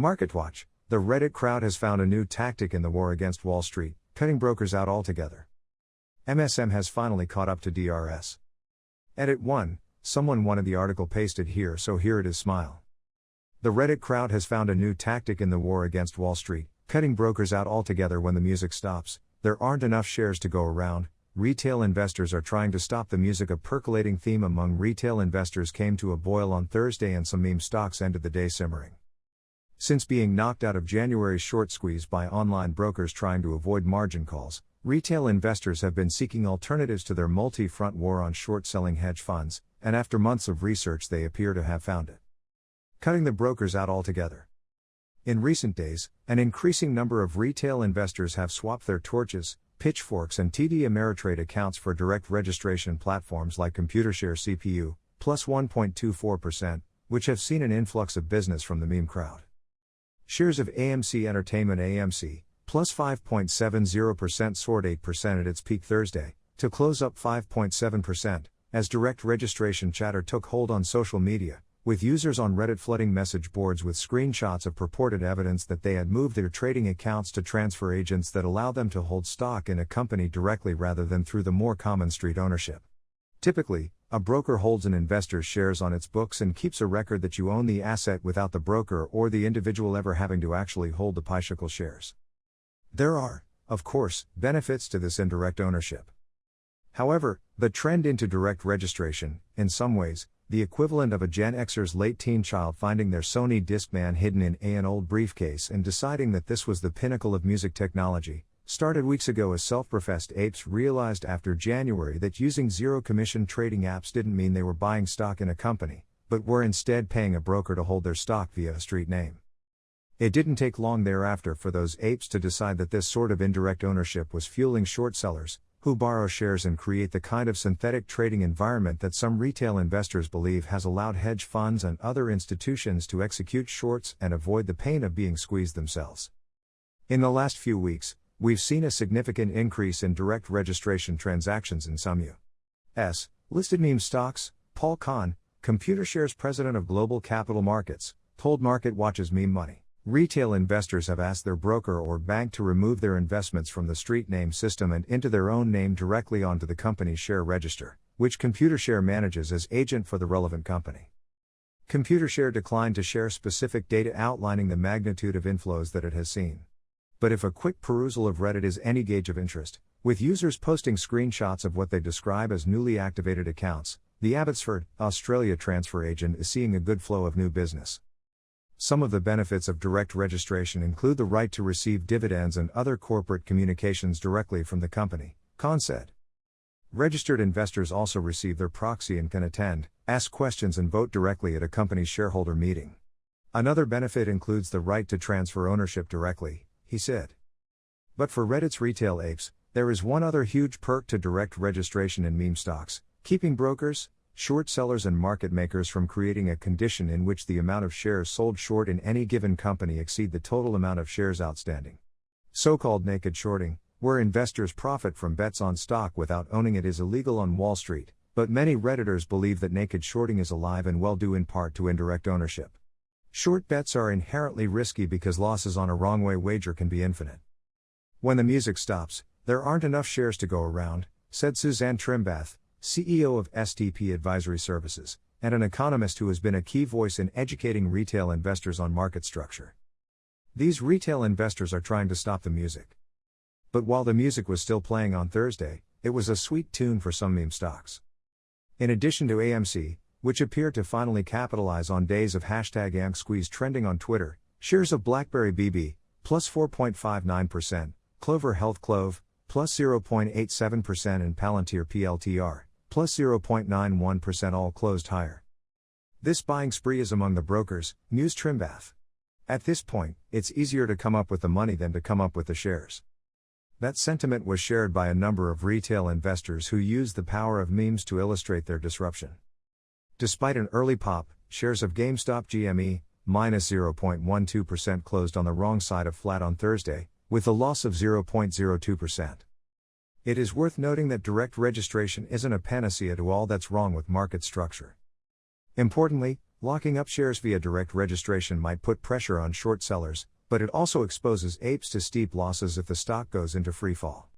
Marketwatch, the Reddit crowd has found a new tactic in the war against Wall Street, cutting brokers out altogether. MSM has finally caught up to DRS. Edit 1, someone wanted the article pasted here, so here it is. Smile. The Reddit crowd has found a new tactic in the war against Wall Street, cutting brokers out altogether. When the music stops, there aren't enough shares to go around. Retail investors are trying to stop the music. A percolating theme among retail investors came to a boil on Thursday, and some meme stocks ended the day simmering. Since being knocked out of January's short squeeze by online brokers trying to avoid margin calls, retail investors have been seeking alternatives to their multi-front war on short-selling hedge funds, and after months of research they appear to have found it. Cutting the brokers out altogether. In recent days, an increasing number of retail investors have swapped their torches, pitchforks and TD Ameritrade accounts for direct registration platforms like Computershare CPU, plus 1.24%, which have seen an influx of business from the meme crowd. Shares of AMC Entertainment AMC, plus 5.70% soared 8% at its peak Thursday, to close up 5.7%, as direct registration chatter took hold on social media, with users on Reddit flooding message boards with screenshots of purported evidence that they had moved their trading accounts to transfer agents that allow them to hold stock in a company directly rather than through the more common street ownership. Typically, a broker holds an investor's shares on its books and keeps a record that you own the asset without the broker or the individual ever having to actually hold the bicycle shares. There are, of course, benefits to this indirect ownership. However, the trend into direct registration, in some ways, the equivalent of a Gen Xer's late teen child finding their Sony Discman hidden in an old briefcase and deciding that this was the pinnacle of music technology, started weeks ago as self-professed apes realized after January that using zero-commission trading apps didn't mean they were buying stock in a company, but were instead paying a broker to hold their stock via a street name. It didn't take long thereafter for those apes to decide that this sort of indirect ownership was fueling short sellers, who borrow shares and create the kind of synthetic trading environment that some retail investors believe has allowed hedge funds and other institutions to execute shorts and avoid the pain of being squeezed themselves. In the last few weeks, we've seen a significant increase in direct registration transactions in some U.S. listed meme stocks. Paul Kahn, Computershare's president of global capital markets, told Marketwatch's Meme Money, retail investors have asked their broker or bank to remove their investments from the street name system and into their own name directly onto the company's share register, which Computershare manages as agent for the relevant company. Computershare declined to share specific data outlining the magnitude of inflows that it has seen. But if a quick perusal of Reddit is any gauge of interest, with users posting screenshots of what they describe as newly activated accounts, the Abbotsford, Australia transfer agent is seeing a good flow of new business. Some of the benefits of direct registration include the right to receive dividends and other corporate communications directly from the company, Kahn said. Registered investors also receive their proxy and can attend, ask questions and vote directly at a company's shareholder meeting. Another benefit includes the right to transfer ownership directly, he said. But for Reddit's retail apes, there is one other huge perk to direct registration in meme stocks: keeping brokers, short sellers and market makers from creating a condition in which the amount of shares sold short in any given company exceed the total amount of shares outstanding. So-called naked shorting, where investors profit from bets on stock without owning it, is illegal on Wall Street, but many Redditors believe that naked shorting is alive and well, due in part to indirect ownership. Short bets are inherently risky because losses on a wrong-way wager can be infinite. When the music stops, there aren't enough shares to go around, said Suzanne Trimbath, CEO of STP Advisory Services, and an economist who has been a key voice in educating retail investors on market structure. These retail investors are trying to stop the music. But while the music was still playing on Thursday, it was a sweet tune for some meme stocks. In addition to AMC, which appeared to finally capitalize on days of #AMSqueeze trending on Twitter, shares of BlackBerry BB, plus 4.59%, Clover Health Clove, plus 0.87% and Palantir PLTR, plus 0.91% all closed higher. This buying spree is among the brokers, mused Trimbath. At this point, it's easier to come up with the money than to come up with the shares. That sentiment was shared by a number of retail investors who used the power of memes to illustrate their disruption. Despite an early pop, shares of GameStop GME, minus 0.12%, closed on the wrong side of flat on Thursday, with a loss of 0.02%. It is worth noting that direct registration isn't a panacea to all that's wrong with market structure. Importantly, Locking up shares via direct registration might put pressure on short sellers, but it also exposes apes to steep losses if the stock goes into freefall.